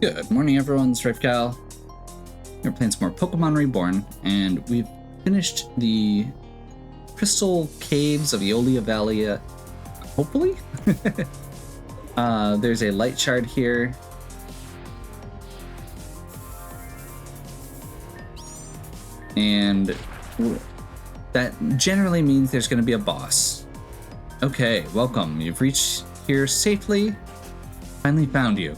Good morning, everyone. It's Cal. We're playing some more Pokémon Reborn, and we've finished the crystal caves of Eolia Valley. Hopefully, there's a light shard here. And that generally means there's going to be a boss. Okay, welcome. You've reached here safely. Finally found you.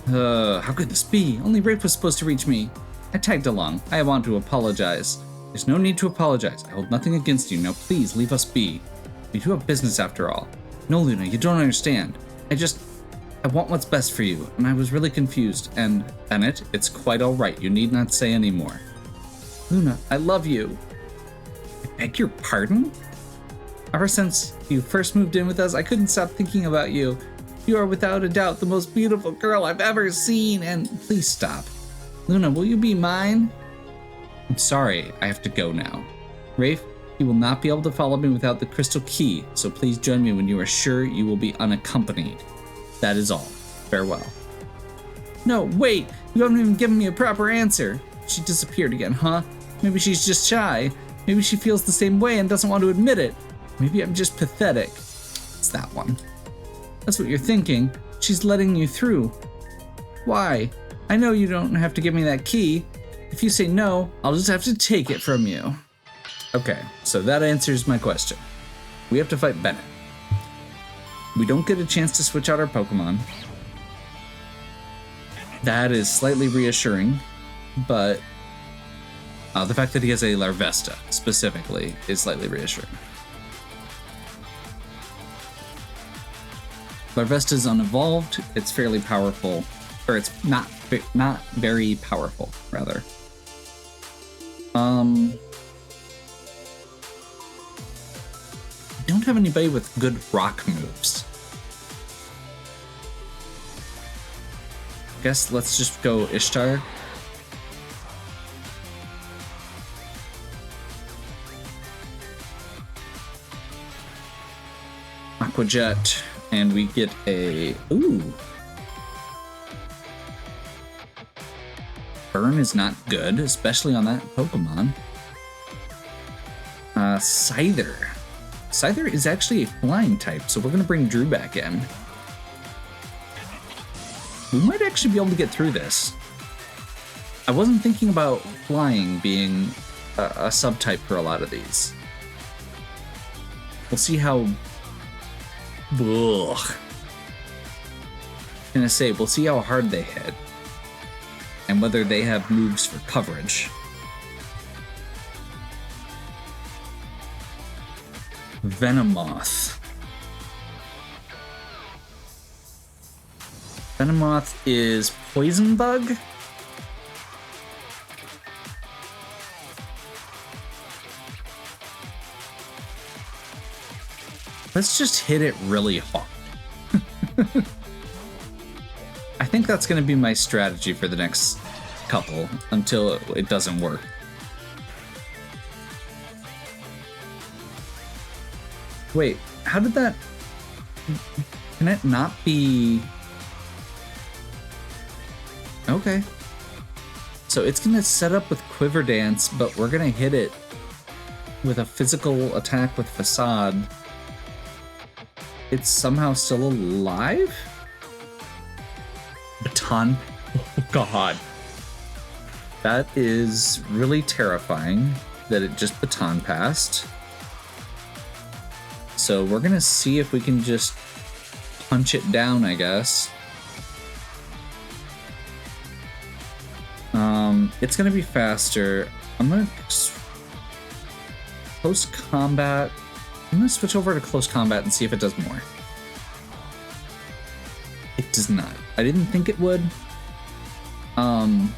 How could this be? Only Rafe was supposed to reach me. I tagged along. I want to apologize. There's no need to apologize. I hold nothing against you. Now please leave us be. We do have business after all. No, Luna, you don't understand. I want what's best for you, and I was really confused. And Bennett, it's quite all right. You need not say any more. Luna, I love you. I beg your pardon? Ever since you first moved in with us, I couldn't stop thinking about you. You are without a doubt the most beautiful girl I've ever seen, and please stop. Luna, will you be mine? I'm sorry, I have to go now. Rafe, you will not be able to follow me without the crystal key, so please join me when you are sure you will be unaccompanied. That is all. Farewell. No, wait! You haven't even given me a proper answer. She disappeared again, huh? Maybe she's just shy. Maybe she feels the same way and doesn't want to admit it. Maybe I'm just pathetic. It's that one. That's what you're thinking. She's letting you through. Why? I know you don't have to give me that key. If you say no, I'll just have to take it from you. Okay, so that answers my question. We have to fight Bennett. We don't get a chance to switch out our Pokemon. That is slightly reassuring, but the fact that he has a Larvesta specifically is slightly reassuring. Larvesta is unevolved. It's fairly powerful, or it's not very powerful, rather. Don't have anybody with good rock moves. Guess let's just go Ishtar. Aqua Jet. And we get a... Ooh. Burn is not good, especially on that Pokemon. Scyther. Scyther is actually a flying type, so we're going to bring Drew back in. We might actually be able to get through this. I wasn't thinking about flying being a subtype for a lot of these. We'll see how... Ugh. Gonna say, we'll see how hard they hit and whether they have moves for coverage. Venomoth. Venomoth is Poison Bug. Let's just hit it really hard. I think that's going to be my strategy for the next couple until it doesn't work. Wait, how did that... Can it not be... Okay. So it's going to set up with Quiver Dance, but we're going to hit it with a physical attack with Facade. It's somehow still alive? Baton. Oh, God. That is really terrifying that it just baton passed. So we're going to see if we can just punch it down, I guess. It's going to be faster. I'm going to... Close combat... I'm going to switch over to close combat and see if it does more. It does not. I didn't think it would. But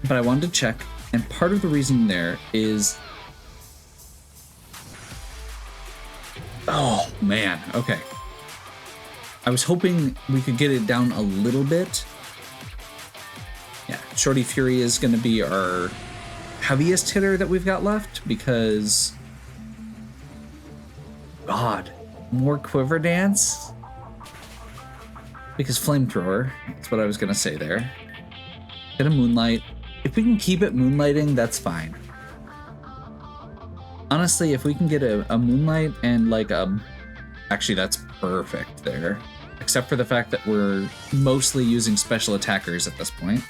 I wanted to check, and part of the reason there is... Oh, man. Okay. I was hoping we could get it down a little bit. Yeah, Shorty Fury is going to be our heaviest hitter that we've got left, because... God, more Quiver Dance? Because flamethrower, that's what I was gonna say there. Get a moonlight. If we can keep it moonlighting, that's fine. Honestly, if we can get a moonlight and like a... Actually, that's perfect there. Except for the fact that we're mostly using special attackers at this point.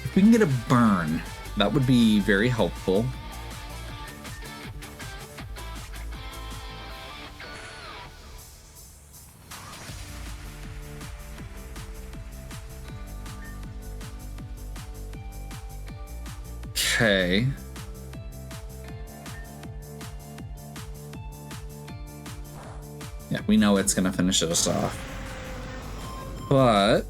If we can get a burn, that would be very helpful. Okay. Yeah, we know it's gonna finish us off. But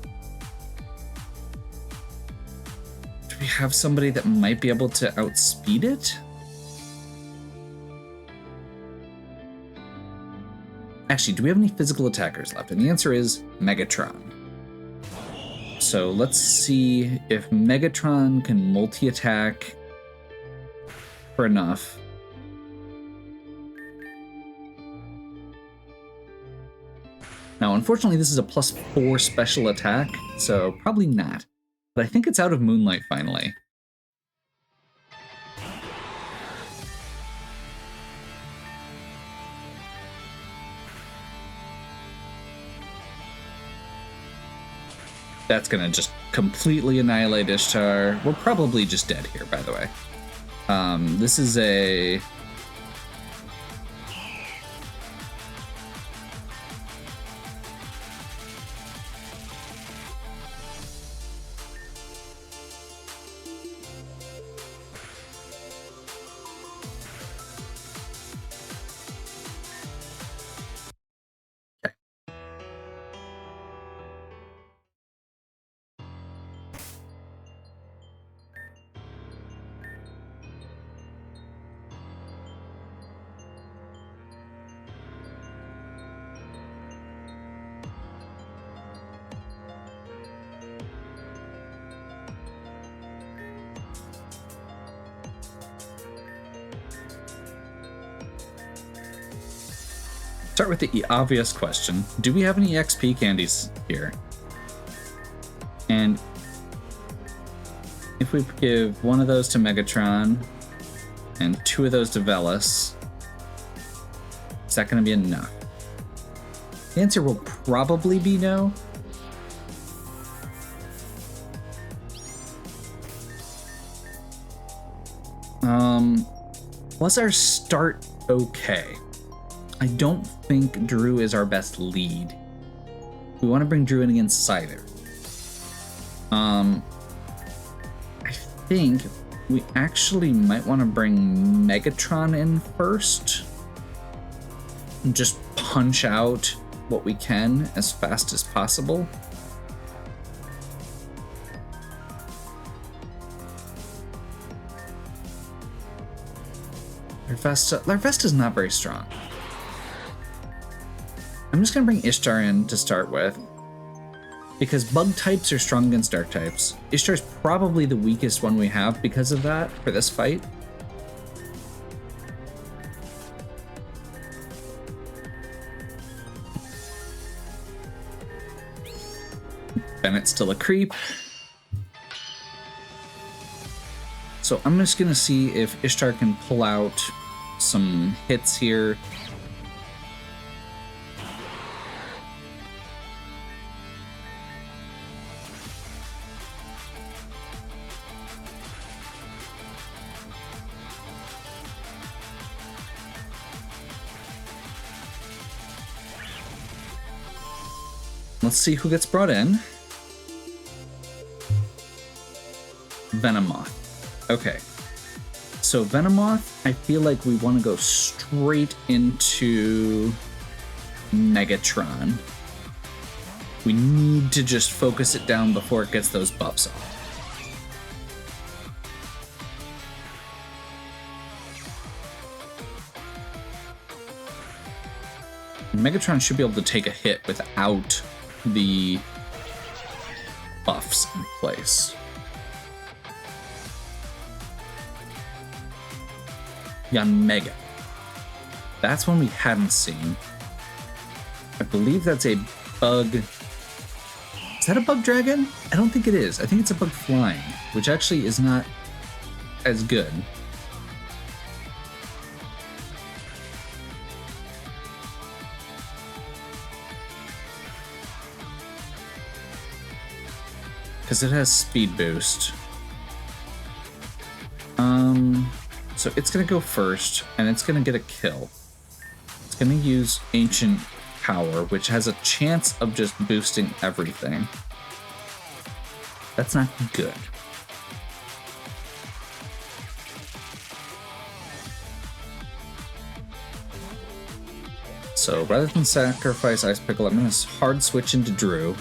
do we have somebody that might be able to outspeed it? Actually, do we have any physical attackers left? And the answer is Megatron. So let's see if Megatron can multi-attack for enough. Now, unfortunately, this is a +4 special attack, so probably not. But I think it's out of Moonlight finally. That's gonna just completely annihilate Ishtar. We're probably just dead here, by the way. This is a... Start with the obvious question. Do we have any XP candies here? And if we give one of those to Megatron and 2 of those to Velis, is that going to be enough? The answer will probably be no. Was our start okay? I don't think Drew is our best lead. We want to bring Drew in against Scyther. I think we actually might want to bring Megatron in first. And just punch out what we can as fast as possible. Larvesta's not very strong. I'm just going to bring Ishtar in to start with, because bug types are strong against dark types. Ishtar's probably the weakest one we have because of that for this fight. Bennett's still a creep. So I'm just going to see if Ishtar can pull out some hits here. Let's see who gets brought in. Venomoth. Okay. So Venomoth, I feel like we want to go straight into Megatron. We need to just focus it down before it gets those buffs off. Megatron should be able to take a hit without the buffs in place. Yanmega. That's one we hadn't seen. I believe that's a bug. Is that a bug dragon? I don't think it is. I think it's a bug flying, which actually is not as good. Because it has speed boost. So it's gonna go first, and it's gonna get a kill. It's gonna use Ancient Power, which has a chance of just boosting everything. That's not good. So rather than sacrifice Ice Pickle, I'm gonna hard switch into Drew.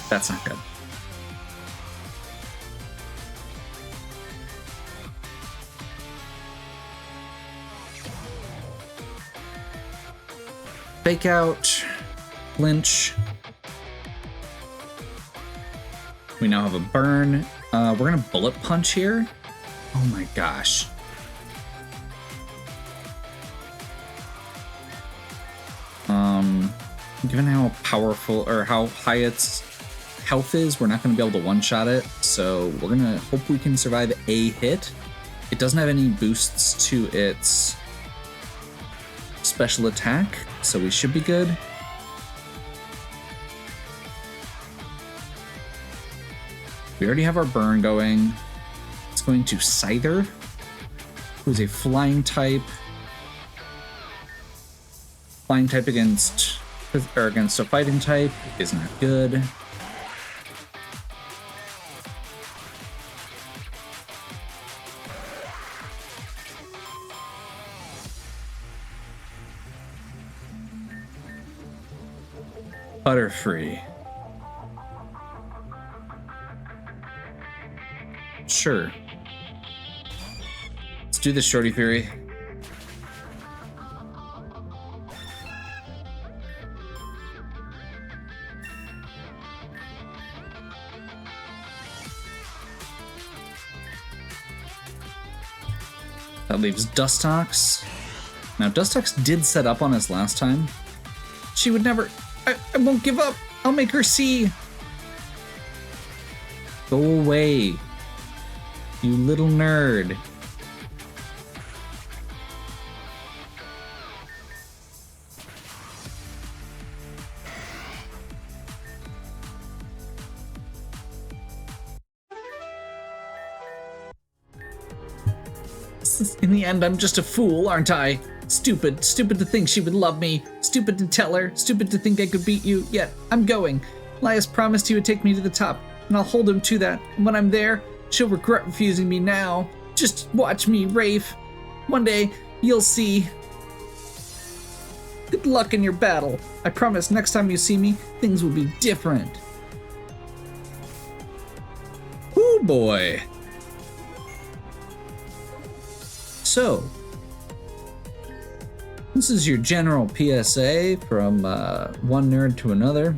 That's not good. Fake out, flinch. We now have a burn. We're gonna bullet punch here. Oh my gosh. Given how powerful or how high its health is, we're not going to be able to one-shot it, so we're going to hope we can survive a hit. It doesn't have any boosts to its special attack, so we should be good. We already have our burn going. It's going to Scyther, who's a flying type. Flying type against a fighting type is not good. Butterfree. Sure. Let's do this, Shorty Fury. That leaves Dustox. Now, Dustox did set up on us last time. She would never... I won't give up. I'll make her see. Go away. You little nerd. In the end, I'm just a fool, aren't I? Stupid to think she would love me. Stupid to tell her. Stupid to think I could beat you. Yet, I'm going. Laius promised he would take me to the top, and I'll hold him to that. And when I'm there, she'll regret refusing me now. Just watch me, Rafe. One day, you'll see. Good luck in your battle. I promise next time you see me, things will be different. Oh boy. So, this is your general PSA from one nerd to another.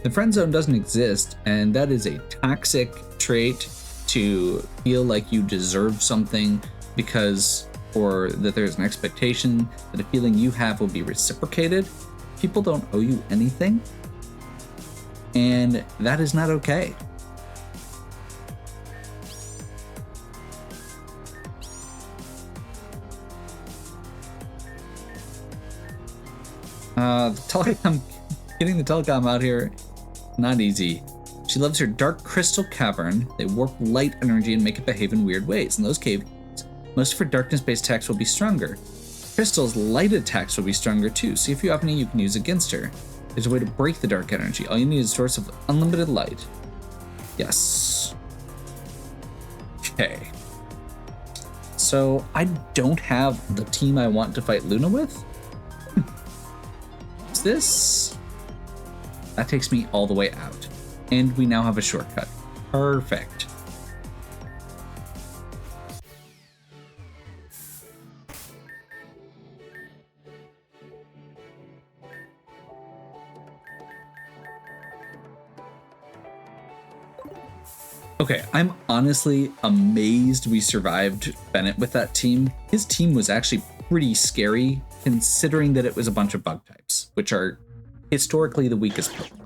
The friend zone doesn't exist, and that is a toxic trait to feel like you deserve something because, or that there's an expectation that a feeling you have will be reciprocated. People don't owe you anything, and that is not okay. Getting the telecom out here, not easy. She loves her dark crystal cavern. They warp light energy and make it behave in weird ways. In those caves, most of her darkness-based attacks will be stronger. Crystal's light attacks will be stronger too. See if you have any you can use against her. There's a way to break the dark energy. All you need is a source of unlimited light. Yes. Okay. So I don't have the team I want to fight Luna with. This? That takes me all the way out. And we now have a shortcut. Perfect. Okay, I'm honestly amazed we survived Bennett with that team. His team was actually pretty scary, considering that it was a bunch of bug types, which are historically the weakest Pokemon.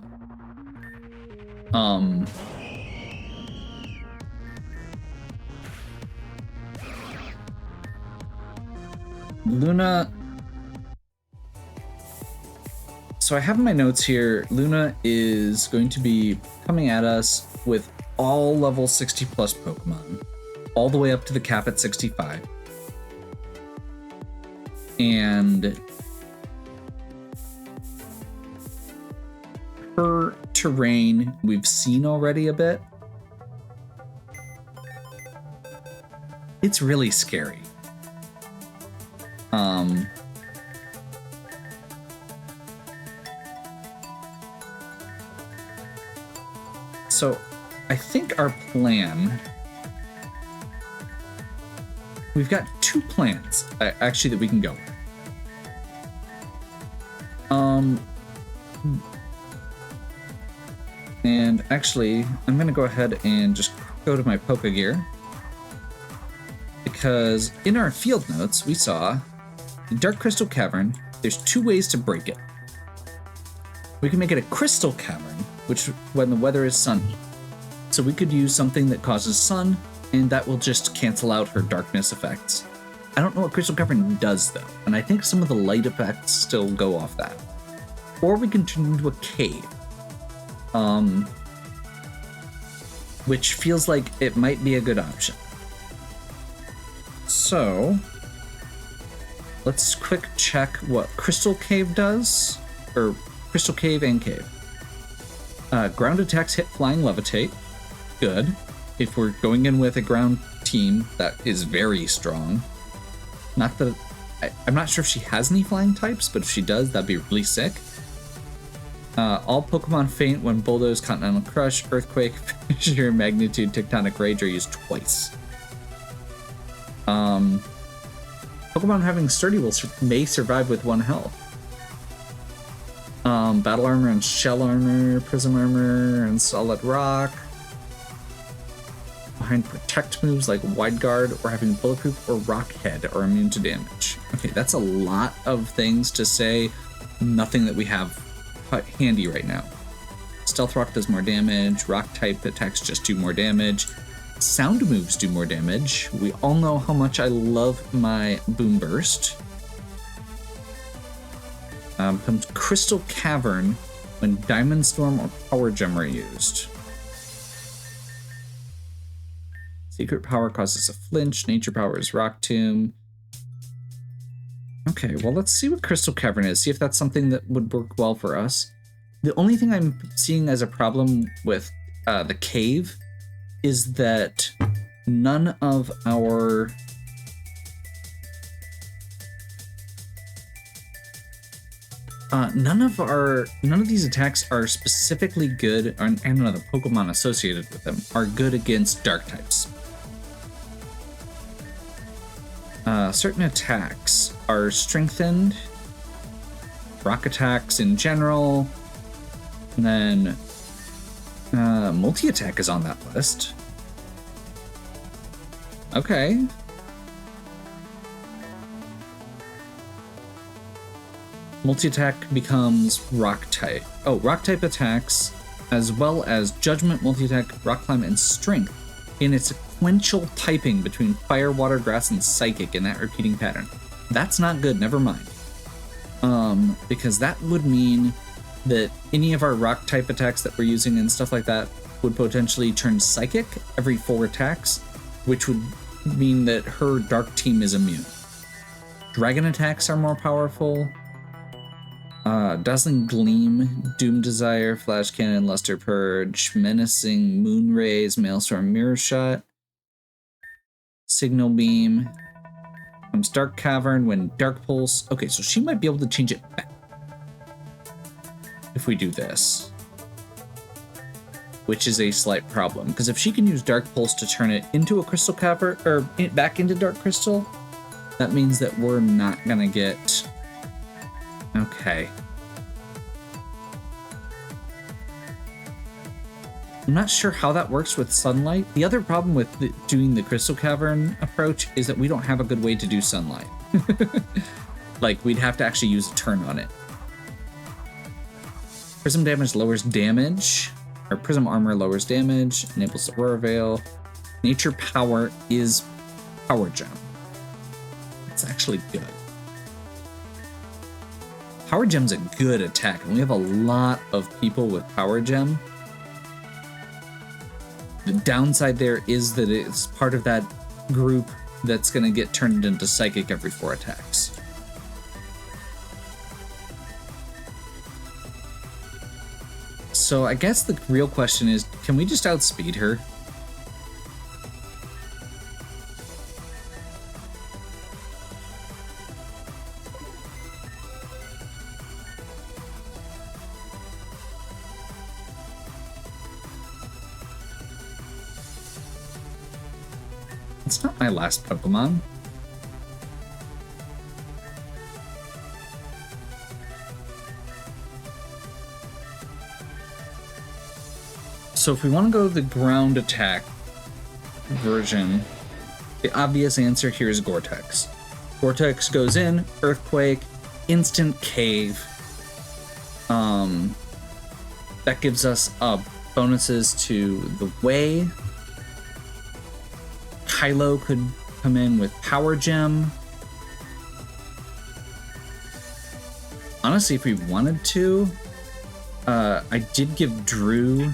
Luna. So I have in my notes here, Luna is going to be coming at us with all level 60 plus Pokemon, all the way up to the cap at 65. And her terrain we've seen already a bit. It's really scary. So I think our plan, we've got two plans actually that we can go with. And actually, I'm going to go ahead and just go to my Pokegear, because in our field notes, we saw the Dark Crystal Cavern. There's two ways to break it. We can make it a Crystal Cavern, which when the weather is sunny. So we could use something that causes sun, and that will just cancel out her darkness effects. I don't know what Crystal Cavern does though, and I think some of the light effects still go off that. Or we can turn into a cave. Which feels like it might be a good option. So let's quick check what Crystal Cave does, or Crystal Cave and Cave. Ground attacks hit, flying, levitate. Good. If we're going in with a ground team, that is very strong. Not that I'm not sure if she has any flying types, but if she does, that'd be really sick. All Pokemon faint when Bulldoze, Continental Crush, Earthquake, Fissure, Magnitude, Tectonic Rage are used twice. Pokemon having Sturdy may survive with 1 health. Battle Armor and Shell Armor, Prism Armor and Solid Rock. Behind Protect moves like Wide Guard or having Bulletproof or Rock Head are immune to damage. Okay, that's a lot of things to say. Nothing that we have handy right now. Stealth Rock does more damage. Rock type attacks just do more damage. Sound moves do more damage. We all know how much I love my Boom Burst. Comes Crystal Cavern when Diamond Storm or Power Gem are used. Secret Power causes a flinch. Nature Power is Rock Tomb. Okay, well, let's see what Crystal Cavern is. See if that's something that would work well for us. The only thing I'm seeing as a problem with the cave is that none of these attacks are specifically good, and none of the Pokemon associated with them are good against dark types. Certain attacks are strengthened, rock attacks in general, and then multi-attack is on that list. Okay. Multi-attack becomes rock type. Oh, rock type attacks, as well as judgment, multi-attack, rock climb, and strength in its sequential typing between fire, water, grass, and psychic in that repeating pattern. That's not good, never mind. Because that would mean that any of our rock type attacks that we're using and stuff like that would potentially turn psychic every 4 attacks, which would mean that her dark team is immune. Dragon attacks are more powerful. Dazzling Gleam, Doom Desire, Flash Cannon, Luster Purge, Menacing, Moonrays, Maelstrom, Mirror Shot, Signal Beam, comes Dark Cavern when Dark Pulse. Okay, so she might be able to change it back if we do this, which is a slight problem, because if she can use Dark Pulse to turn it into a Crystal Cavern, or back into Dark Crystal, that means that we're not gonna get... Okay. I'm not sure how that works with sunlight. The other problem with doing the Crystal Cavern approach is that we don't have a good way to do sunlight. Like, we'd have to actually use a turn on it. Prism damage lowers damage, or Prism armor lowers damage, enables Aurora Veil. Nature power is Power Gem. It's actually good. Power Gem's a good attack, and we have a lot of people with Power Gem. The downside there is that it's part of that group that's going to get turned into Psychic every 4 attacks. So I guess the real question is, can we just outspeed her? It's not my last Pokemon. So if we want to go the ground attack version, the obvious answer here is Gore-Tex. Gore-Tex goes in, Earthquake, instant cave. That gives us bonuses to the way. Kylo could come in with Power Gem. Honestly, if we wanted to, I did give Drew.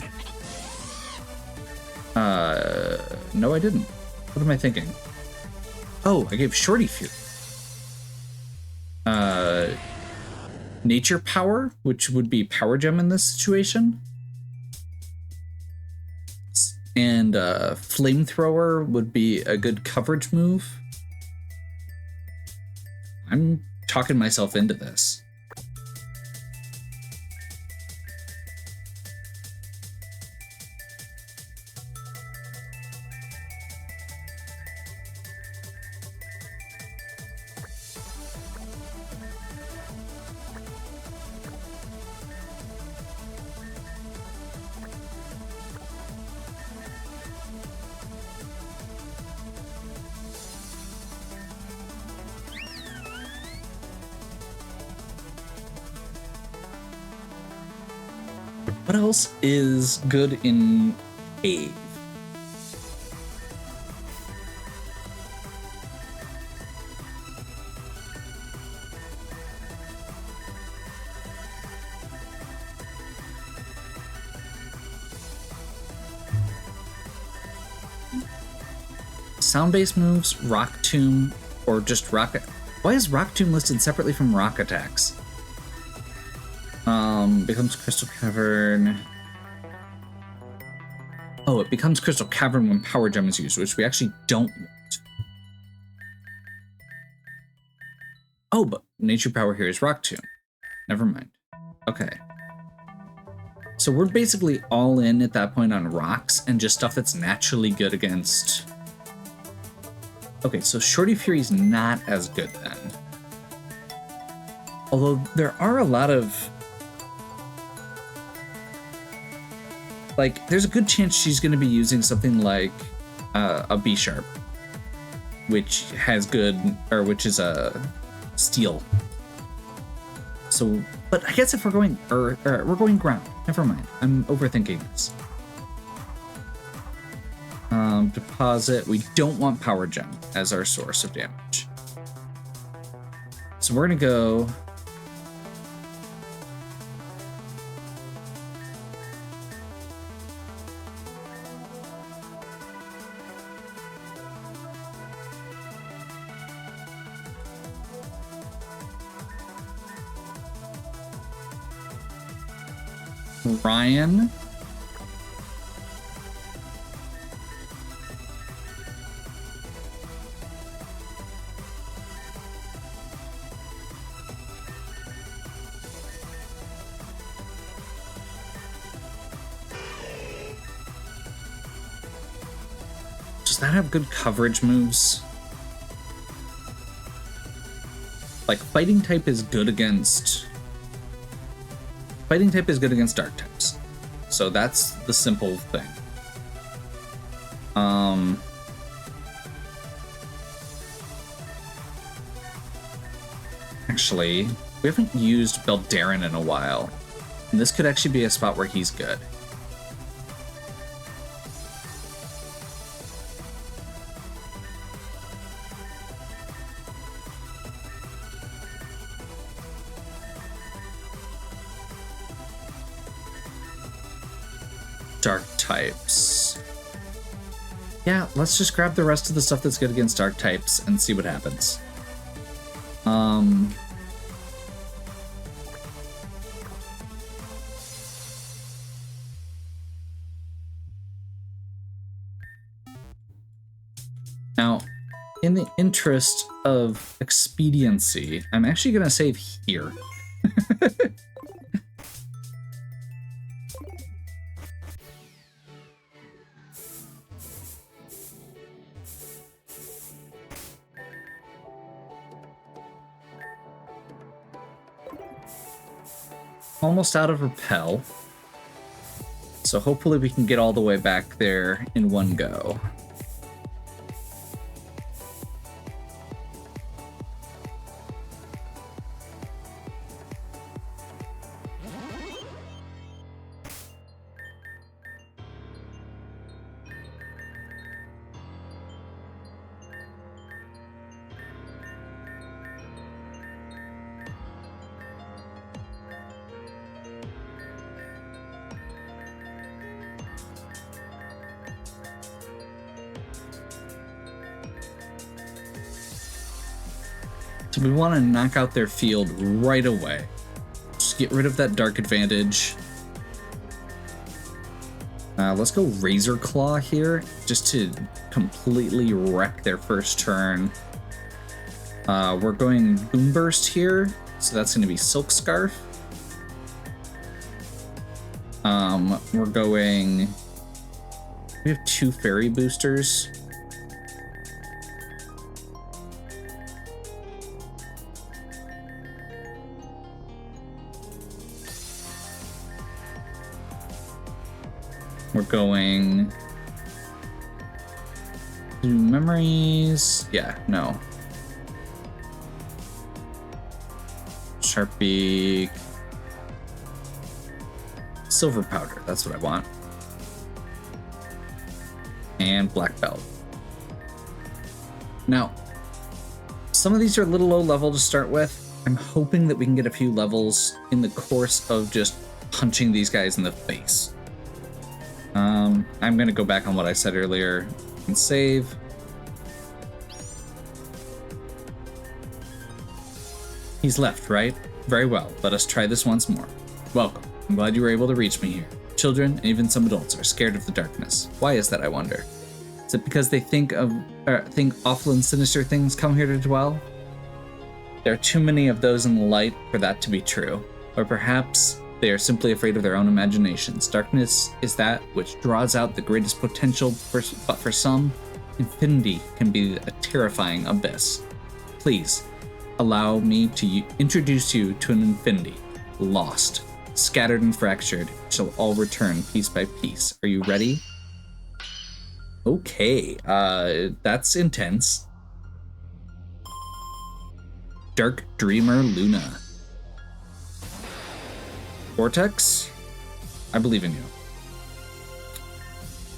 No, I didn't. What am I thinking? Oh, I gave Shorty Fury. Nature Power, which would be Power Gem in this situation. And Flamethrower would be a good coverage move. I'm talking myself into this. What else is good in Cave? Sound-based moves, Rock Tomb, or just Rock... Why is Rock Tomb listed separately from Rock Attacks? Becomes Crystal Cavern. Oh, it becomes Crystal Cavern when Power Gem is used, which we actually don't want. Oh, but Nature Power here is Rock Tomb. Never mind. Okay. So we're basically all in at that point on rocks and just stuff that's naturally good against... Okay, so Shorty Fury's not as good then. Although there are a lot of... Like, there's a good chance she's going to be using something like a B-Sharp, which has good, or which is a steel. So, but I guess if we're going earth, or we're going ground. Never mind. I'm overthinking this. Deposit. We don't want Power Gem as our source of damage. So we're going to go... Ryan. Does that have good coverage moves? Like, fighting type is good against... Fighting type is good against dark types. So that's the simple thing. Actually, we haven't used Beldarin in a while. And this could actually be a spot where he's good. Dark types. Yeah, let's just grab the rest of the stuff that's good against dark types and see what happens. Now, in the interest of expediency, I'm actually going to save here. Almost out of repel. So hopefully we can get all the way back there in one go. So we want to knock out their field right away. Just get rid of that dark advantage. Let's go Razor Claw here, just to completely wreck their first turn. We're going Boom Burst here, so that's going to be Silk Scarf. We're going... We have 2 Fairy Boosters. We're going to memories. Yeah, no. Sharpie. Silver powder. That's what I want. And black belt. Now, some of these are a little low level to start with. I'm hoping that we can get a few levels in the course of just punching these guys in the face. I'm going to go back on what I said earlier and save. He's left, right? Very well. Let us try this once more. Welcome. I'm glad you were able to reach me here. Children, and even some adults, are scared of the darkness. Why is that, I wonder? Is it because they think awful and sinister things come here to dwell? There are too many of those in the light for that to be true. Or perhaps they are simply afraid of their own imaginations. Darkness is that which draws out the greatest potential, but for some, infinity can be a terrifying abyss. Please, allow me to introduce you to an infinity. Lost, scattered and fractured, shall all return piece by piece. Are you ready? Okay, that's intense. Dark Dreamer Luna. Vortex, I believe in you.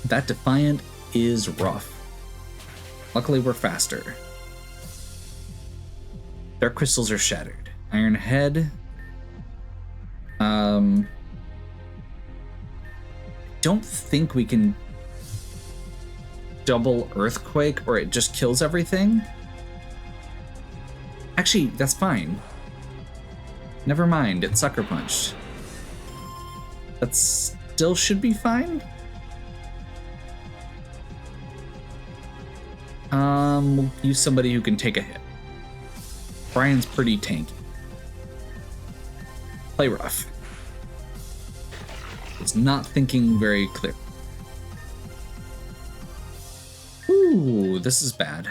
That Defiant is rough. Luckily, we're faster. Dark crystals are shattered. Iron Head. Don't think we can double Earthquake or it just kills everything. Actually, that's fine. Never mind, it's Sucker Punched. That still should be fine. We'll use somebody who can take a hit. Brian's pretty tanky. Play rough. It's not thinking very clear. Ooh, this is bad.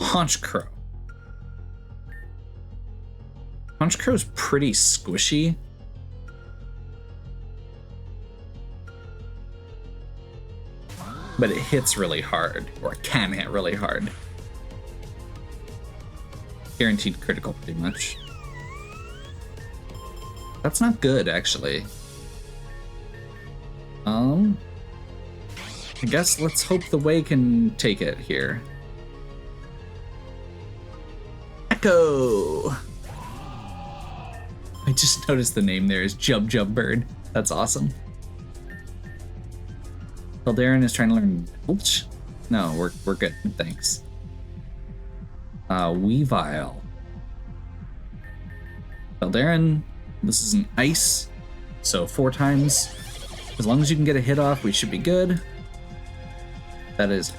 Honchcrow. Honchcrow's pretty squishy. But it hits really hard, or it can hit really hard. Guaranteed critical, pretty much. That's not good, actually. I guess let's hope the way can take it here. Echo! I just noticed the name there is Jub Jub Bird. That's awesome. Darren is trying to learn Belch? No, we're good, thanks. Weavile. Darren, this is an ice, so 4 times. As long as you can get a hit off, we should be good. That is...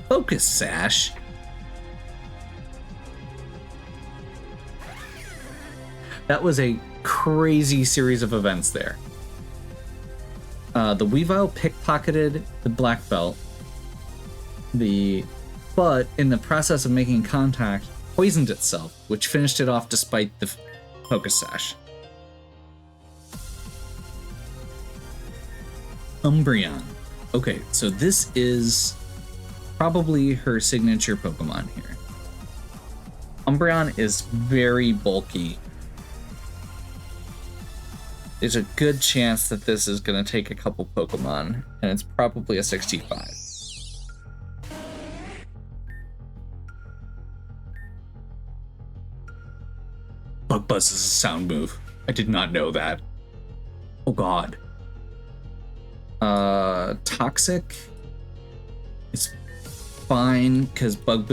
Focus Sash. That was a crazy series of events there. The Weavile pickpocketed the black belt. But in the process of making contact, poisoned itself, which finished it off despite the Focus Sash. Umbreon. Okay, so this is probably her signature Pokemon here. Umbreon is very bulky. There's a good chance that this is going to take a couple Pokemon, and it's probably a 65. Bug Buzz is a sound move. I did not know that. Oh god. Toxic is fine, because Bug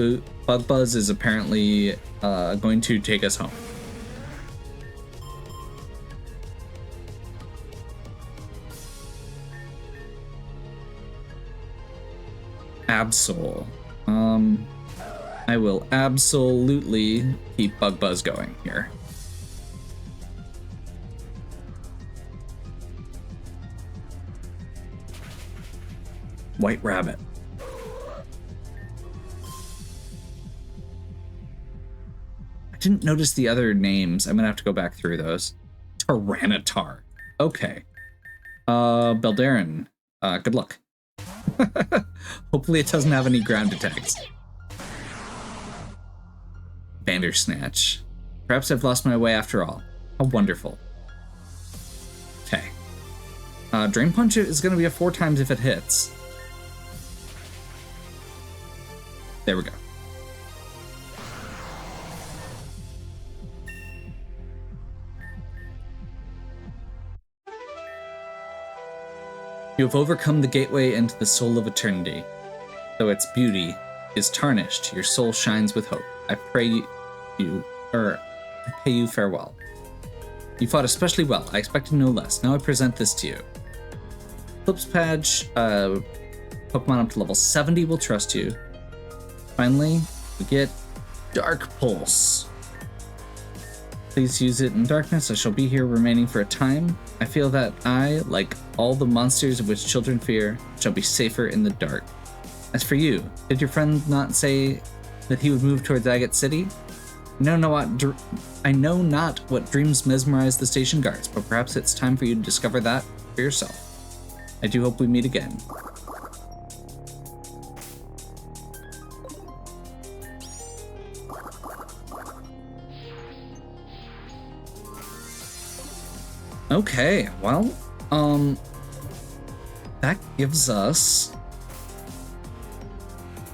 Buzz is apparently going to take us home. Absol. I will absolutely keep Bug Buzz going here. White Rabbit. I didn't notice the other names. I'm gonna have to go back through those. Tyranitar. Okay. Beldarren. Good luck. Hopefully it doesn't have any ground attacks. Bandersnatch. Perhaps I've lost my way after all. How wonderful. Okay. Drain Punch is going to be a 4 times if it hits. There we go. You have overcome the gateway into the soul of eternity. Though its beauty is tarnished, your soul shines with hope. I pray you farewell. You fought especially well. I expected no less. Now I present this to you. Eclipse Patch, Pokemon up to level 70 will trust you. Finally, we get Dark Pulse. Please use it in darkness. I shall be here remaining for a time. I feel that I, like all the monsters of which children fear, shall be safer in the dark. As for you, did your friend not say that he would move towards Agate City? I know not what dreams mesmerize the station guards, but perhaps it's time for you to discover that for yourself. I do hope we meet again. Okay, well, that gives us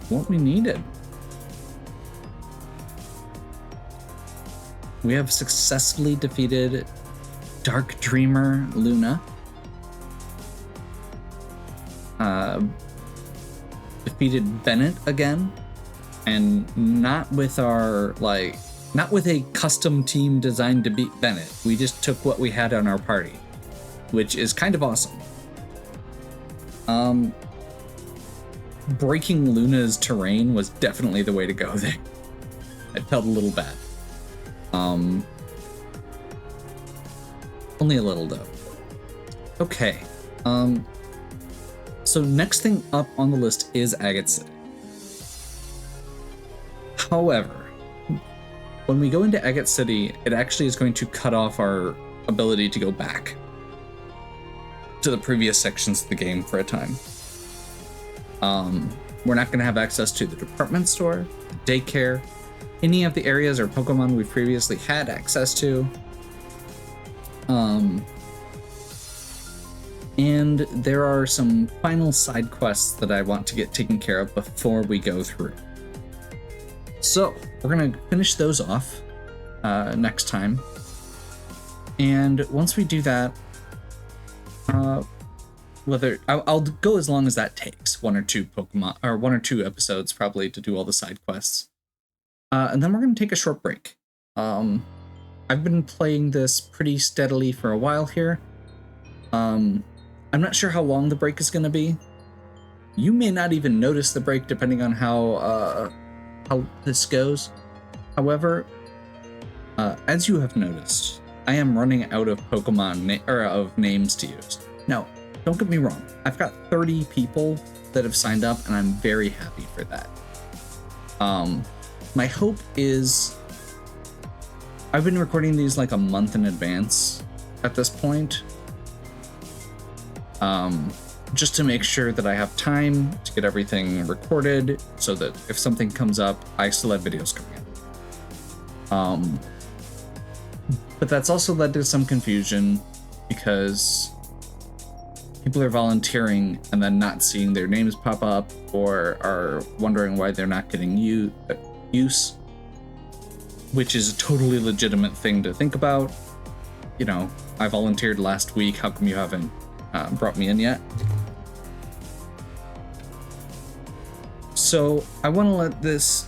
what we needed. We have successfully defeated Dark Dreamer Luna. Defeated Bennett again, and not with a custom team designed to beat Bennett. We just took what we had on our party, which is kind of awesome. Breaking Luna's terrain was definitely the way to go there. I felt a little bad. Only a little though. Okay. So next thing up on the list is Agate City. However, when we go into Agate City, it actually is going to cut off our ability to go back to the previous sections of the game for a time. We're not going to have access to the department store, the daycare, any of the areas or Pokemon we previously had access to. And there are some final side quests that I want to get taken care of before we go through. So we're going to finish those off next time. And once we do that, I'll go as long as that takes, one or two episodes probably to do all the side quests. And then we're going to take a short break. I've been playing this pretty steadily for a while here. I'm not sure how long the break is going to be. You may not even notice the break depending on how this goes. However, as you have noticed, I am running out of Pokemon of names to use. Now, don't get me wrong. I've got 30 people that have signed up, and I'm very happy for that. My hope is I've been recording these like a month in advance at this point. Just to make sure that I have time to get everything recorded so that if something comes up, I still have videos coming in. But that's also led to some confusion because people are volunteering and then not seeing their names pop up or are wondering why they're not getting use, which is a totally legitimate thing to think about. You know, I volunteered last week. How come you haven't brought me in yet? So I want to let this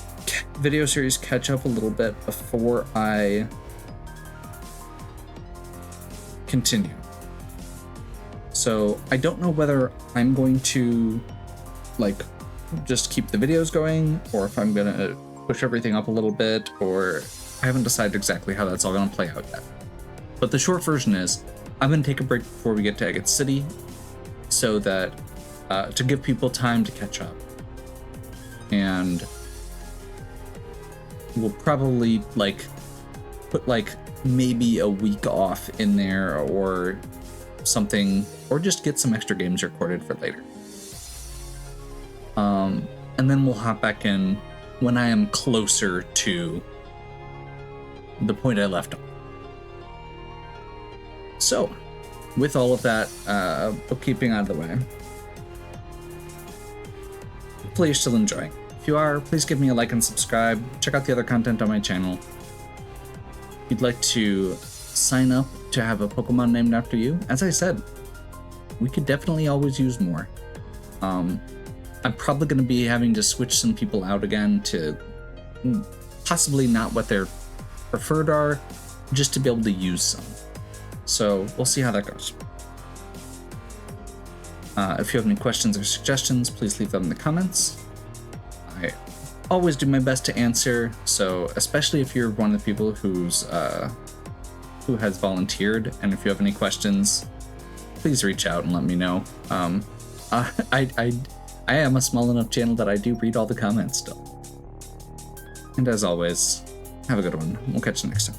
video series catch up a little bit before I continue. So I don't know whether I'm going to like just keep the videos going or if I'm gonna push everything up a little bit, or I haven't decided exactly how that's all gonna play out yet. But the short version is I'm gonna take a break before we get to Agate City so that to give people time to catch up. And we'll probably like put like maybe a week off in there or something, or just get some extra games recorded for later. And then we'll hop back in when I am closer to the point I left off. So, with all of that bookkeeping out of the way, hopefully you're still enjoying. If you are, please give me a like and subscribe. Check out the other content on my channel. If you'd like to sign up to have a Pokemon named after you, as I said, we could definitely always use more. I'm probably going to be having to switch some people out again to possibly not what their preferred are, just to be able to use some. So we'll see how that goes. If you have any questions or suggestions, please leave them in the comments. I always do my best to answer, so especially if you're one of the people who has volunteered, and if you have any questions, please reach out and let me know. I am a small enough channel that I do read all the comments still. And as always, have a good one. We'll catch you next time.